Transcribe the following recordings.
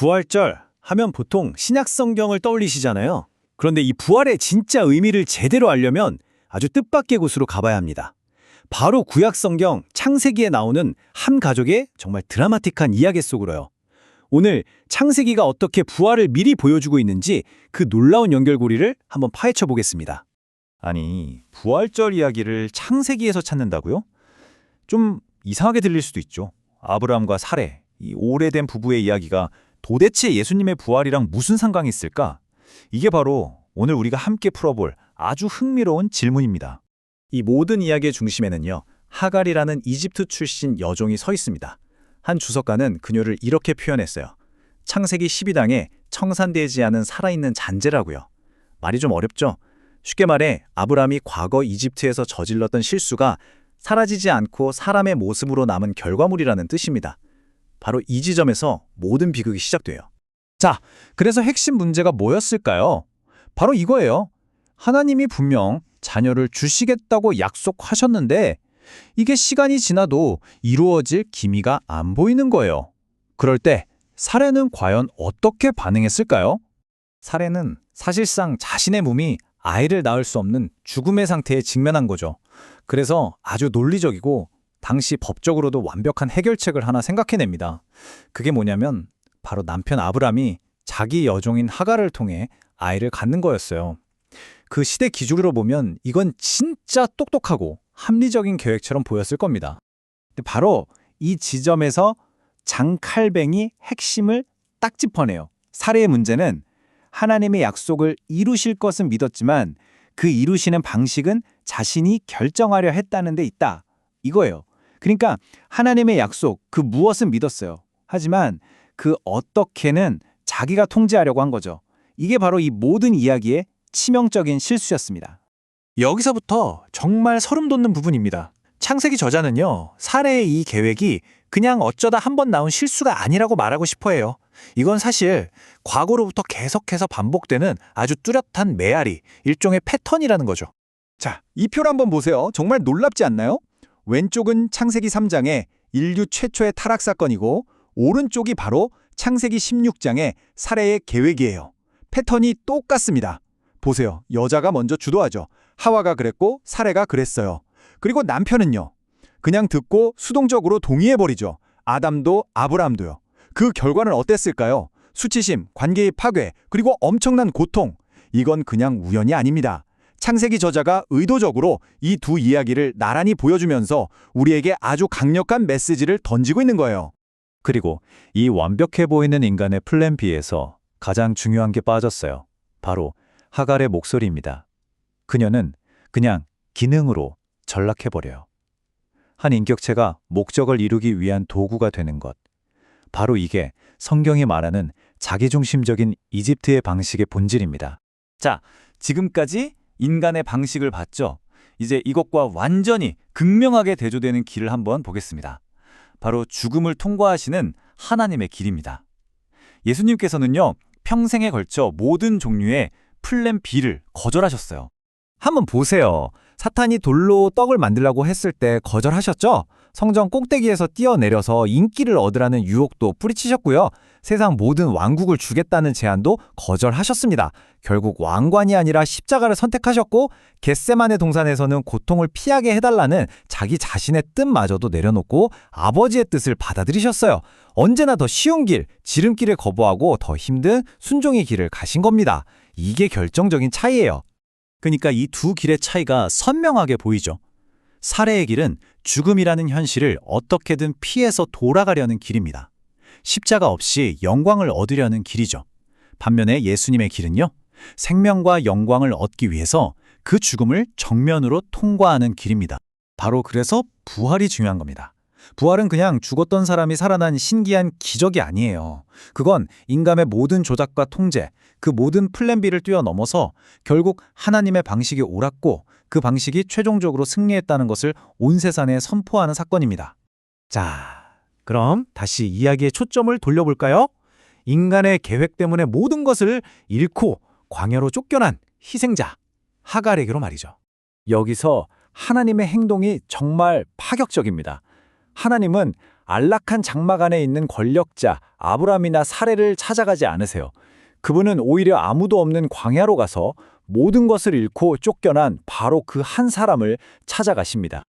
부활절 하면 보통 신약 성경을 떠올리시잖아요. 그런데 이 부활의 진짜 의미를 제대로 알려면 아주 뜻밖의 곳으로 가봐야 합니다. 바로 구약 성경 창세기에 나오는 한 가족의 정말 드라마틱한 이야기 속으로요. 오늘 창세기가 어떻게 부활을 미리 보여주고 있는지 그 놀라운 연결고리를 한번 파헤쳐 보겠습니다. 아니, 부활절 이야기를 창세기에서 찾는다고요? 좀 이상하게 들릴 수도 있죠. 아브라함과 사레, 이 오래된 부부의 이야기가 도대체 예수님의 부활이랑 무슨 상관이 있을까? 이게 바로 오늘 우리가 함께 풀어볼 아주 흥미로운 질문입니다. 이 모든 이야기의 중심에는요, 하갈이라는 이집트 출신 여종이 서 있습니다. 한 주석가는 그녀를 이렇게 표현했어요. 창세기 12장에 청산되지 않은 살아있는 잔재라고요. 말이 좀 어렵죠? 쉽게 말해 아브라함이 과거 이집트에서 저질렀던 실수가 사라지지 않고 사람의 모습으로 남은 결과물이라는 뜻입니다. 바로 이 지점에서 모든 비극이 시작돼요. 자, 그래서 핵심 문제가 뭐였을까요? 바로 이거예요. 하나님이 분명 자녀를 주시겠다고 약속하셨는데 이게 시간이 지나도 이루어질 기미가 안 보이는 거예요. 그럴 때 사레는 과연 어떻게 반응했을까요? 사레는 사실상 자신의 몸이 아이를 낳을 수 없는 죽음의 상태에 직면한 거죠. 그래서 아주 논리적이고 당시 법적으로도 완벽한 해결책을 하나 생각해냅니다. 그게 뭐냐면 바로 남편 아브람이 자기 여종인 하갈을 통해 아이를 갖는 거였어요. 그 시대 기준으로 보면 이건 진짜 똑똑하고 합리적인 계획처럼 보였을 겁니다. 근데 바로 이 지점에서 장칼뱅이 핵심을 딱 짚어내요. 사례의 문제는 하나님의 약속을 이루실 것은 믿었지만 그 이루시는 방식은 자신이 결정하려 했다는 데 있다. 이거예요. 그러니까 하나님의 약속, 그 무엇은 믿었어요. 하지만 그 어떻게는 자기가 통제하려고 한 거죠. 이게 바로 이 모든 이야기의 치명적인 실수였습니다. 여기서부터 정말 소름 돋는 부분입니다. 창세기 저자는요, 사레의 이 계획이 그냥 어쩌다 한번 나온 실수가 아니라고 말하고 싶어해요. 이건 사실 과거로부터 계속해서 반복되는 아주 뚜렷한 메아리, 일종의 패턴이라는 거죠. 자, 이 표를 한번 보세요. 정말 놀랍지 않나요? 왼쪽은 창세기 3장의 인류 최초의 타락 사건이고 오른쪽이 바로 창세기 16장의 사레의 계획이에요. 패턴이 똑같습니다. 보세요. 여자가 먼저 주도하죠. 하와가 그랬고 사레가 그랬어요. 그리고 남편은요. 그냥 듣고 수동적으로 동의해버리죠. 아담도 아브라함도요. 그 결과는 어땠을까요? 수치심, 관계의 파괴, 그리고 엄청난 고통. 이건 그냥 우연이 아닙니다. 창세기 저자가 의도적으로 이 두 이야기를 나란히 보여주면서 우리에게 아주 강력한 메시지를 던지고 있는 거예요. 그리고 이 완벽해 보이는 인간의 플랜 B에서 가장 중요한 게 빠졌어요. 바로 하갈의 목소리입니다. 그녀는 그냥 기능으로 전락해버려요. 한 인격체가 목적을 이루기 위한 도구가 되는 것. 바로 이게 성경이 말하는 자기중심적인 이집트의 방식의 본질입니다. 자, 지금까지 인간의 방식을 봤죠? 이제 이것과 완전히 극명하게 대조되는 길을 한번 보겠습니다. 바로 죽음을 통과하시는 하나님의 길입니다. 예수님께서는요, 평생에 걸쳐 모든 종류의 플랜 B를 거절하셨어요. 한번 보세요. 사탄이 돌로 떡을 만들라고 했을 때 거절하셨죠? 성전 꼭대기에서 뛰어내려서 인기를 얻으라는 유혹도 뿌리치셨고요. 세상 모든 왕국을 주겠다는 제안도 거절하셨습니다. 결국 왕관이 아니라 십자가를 선택하셨고 겟세마네 동산에서는 고통을 피하게 해달라는 자기 자신의 뜻마저도 내려놓고 아버지의 뜻을 받아들이셨어요. 언제나 더 쉬운 길, 지름길을 거부하고 더 힘든 순종의 길을 가신 겁니다. 이게 결정적인 차이예요. 그러니까 이 두 길의 차이가 선명하게 보이죠. 사레의 길은 죽음이라는 현실을 어떻게든 피해서 돌아가려는 길입니다. 십자가 없이 영광을 얻으려는 길이죠. 반면에 예수님의 길은요, 생명과 영광을 얻기 위해서 그 죽음을 정면으로 통과하는 길입니다. 바로 그래서 부활이 중요한 겁니다. 부활은 그냥 죽었던 사람이 살아난 신기한 기적이 아니에요. 그건 인간의 모든 조작과 통제, 그 모든 플랜 B를 뛰어넘어서 결국 하나님의 방식이 옳았고 그 방식이 최종적으로 승리했다는 것을 온 세상에 선포하는 사건입니다. 자, 그럼 다시 이야기의 초점을 돌려볼까요? 인간의 계획 때문에 모든 것을 잃고 광야로 쫓겨난 희생자, 하갈에게로 말이죠. 여기서 하나님의 행동이 정말 파격적입니다. 하나님은 안락한 장막 안에 있는 권력자 아브람이나 사레를 찾아가지 않으세요. 그분은 오히려 아무도 없는 광야로 가서 모든 것을 잃고 쫓겨난 바로 그 한 사람을 찾아가십니다.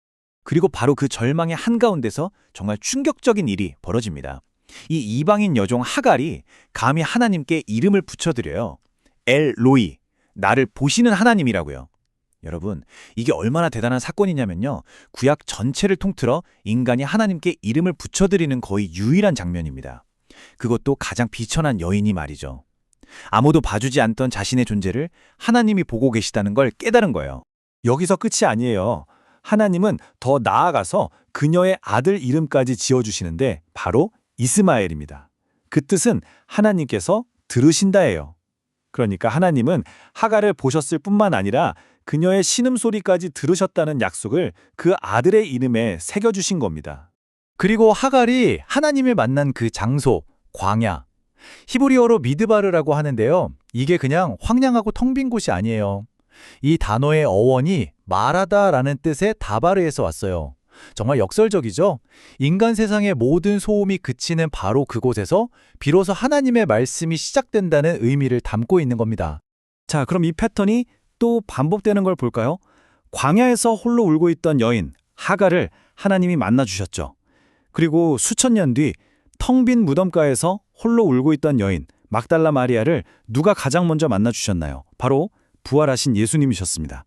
그리고 바로 그 절망의 한가운데서 정말 충격적인 일이 벌어집니다. 이 이방인 여종 하갈이 감히 하나님께 이름을 붙여드려요. 엘 로이, 나를 보시는 하나님이라고요. 여러분, 이게 얼마나 대단한 사건이냐면요. 구약 전체를 통틀어 인간이 하나님께 이름을 붙여드리는 거의 유일한 장면입니다. 그것도 가장 비천한 여인이 말이죠. 아무도 봐주지 않던 자신의 존재를 하나님이 보고 계시다는 걸 깨달은 거예요. 여기서 끝이 아니에요. 하나님은 더 나아가서 그녀의 아들 이름까지 지어주시는데 바로 이스마엘입니다. 그 뜻은 하나님께서 들으신다예요. 그러니까 하나님은 하갈을 보셨을 뿐만 아니라 그녀의 신음소리까지 들으셨다는 약속을 그 아들의 이름에 새겨주신 겁니다. 그리고 하갈이 하나님을 만난 그 장소, 광야. 히브리어로 미드바르라고 하는데요. 이게 그냥 황량하고 텅 빈 곳이 아니에요. 이 단어의 어원이 말하다라는 뜻의 다바르에서 왔어요. 정말 역설적이죠? 인간 세상의 모든 소음이 그치는 바로 그곳에서 비로소 하나님의 말씀이 시작된다는 의미를 담고 있는 겁니다. 자, 그럼 이 패턴이 또 반복되는 걸 볼까요? 광야에서 홀로 울고 있던 여인 하갈을 하나님이 만나주셨죠. 그리고 수천 년 뒤 텅 빈 무덤가에서 홀로 울고 있던 여인 막달라 마리아를 누가 가장 먼저 만나주셨나요? 바로 부활하신 예수님이셨습니다.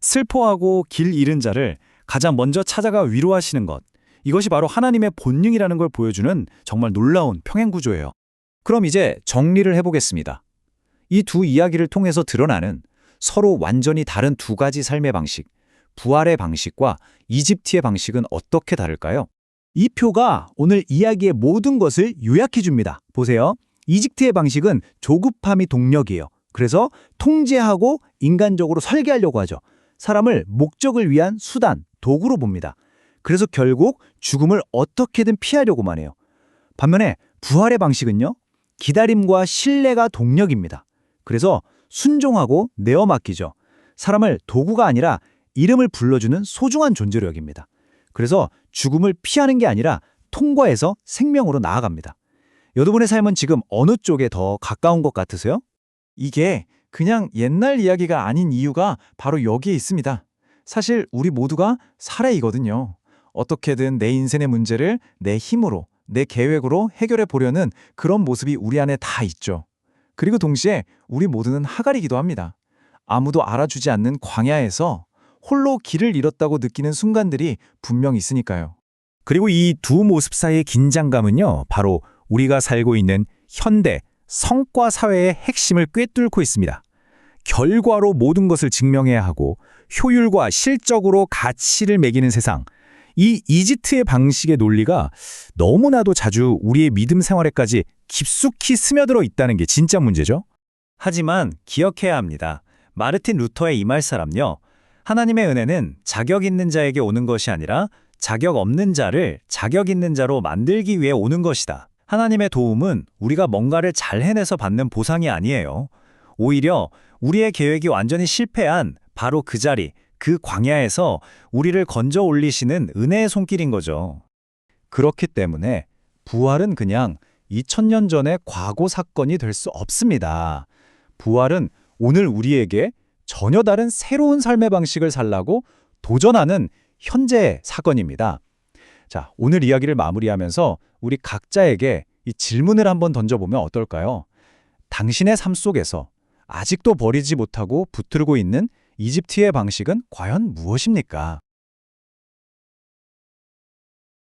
슬퍼하고 길 잃은 자를 가장 먼저 찾아가 위로하시는 것. 이것이 바로 하나님의 본능이라는 걸 보여주는 정말 놀라운 평행구조예요. 그럼 이제 정리를 해보겠습니다. 이 두 이야기를 통해서 드러나는 서로 완전히 다른 두 가지 삶의 방식, 부활의 방식과 이집트의 방식은 어떻게 다를까요? 이 표가 오늘 이야기의 모든 것을 요약해 줍니다. 보세요. 이집트의 방식은 조급함이 동력이에요. 그래서 통제하고 인간적으로 설계하려고 하죠. 사람을 목적을 위한 수단, 도구로 봅니다. 그래서 결국 죽음을 어떻게든 피하려고만 해요. 반면에 부활의 방식은요. 기다림과 신뢰가 동력입니다. 그래서 순종하고 내어 맡기죠. 사람을 도구가 아니라 이름을 불러주는 소중한 존재로 여깁니다. 그래서 죽음을 피하는 게 아니라 통과해서 생명으로 나아갑니다. 여러분의 삶은 지금 어느 쪽에 더 가까운 것 같으세요? 이게 그냥 옛날 이야기가 아닌 이유가 바로 여기에 있습니다. 사실 우리 모두가 사례이거든요. 어떻게든 내 인생의 문제를 내 힘으로, 내 계획으로 해결해 보려는 그런 모습이 우리 안에 다 있죠. 그리고 동시에 우리 모두는 하갈이기도 합니다. 아무도 알아주지 않는 광야에서 홀로 길을 잃었다고 느끼는 순간들이 분명 있으니까요. 그리고 이 두 모습 사이의 긴장감은요. 바로 우리가 살고 있는 현대 성과 사회의 핵심을 꿰뚫고 있습니다. 결과로 모든 것을 증명해야 하고 효율과 실적으로 가치를 매기는 세상. 이 이집트의 방식의 논리가 너무나도 자주 우리의 믿음 생활에까지 깊숙이 스며들어 있다는 게 진짜 문제죠. 하지만 기억해야 합니다. 마르틴 루터의 이 말처럼요. 하나님의 은혜는 자격 있는 자에게 오는 것이 아니라 자격 없는 자를 자격 있는 자로 만들기 위해 오는 것이다. 하나님의 도움은 우리가 뭔가를 잘 해내서 받는 보상이 아니에요. 오히려 우리의 계획이 완전히 실패한 바로 그 자리, 그 광야에서 우리를 건져 올리시는 은혜의 손길인 거죠. 그렇기 때문에 부활은 그냥 2000년 전의 과거 사건이 될 수 없습니다. 부활은 오늘 우리에게 전혀 다른 새로운 삶의 방식을 살라고 도전하는 현재의 사건입니다. 자, 오늘 이야기를 마무리하면서 우리 각자에게 이 질문을 한번 던져보면 어떨까요? 당신의 삶 속에서 아직도 버리지 못하고 붙들고 있는 이집트의 방식은 과연 무엇입니까?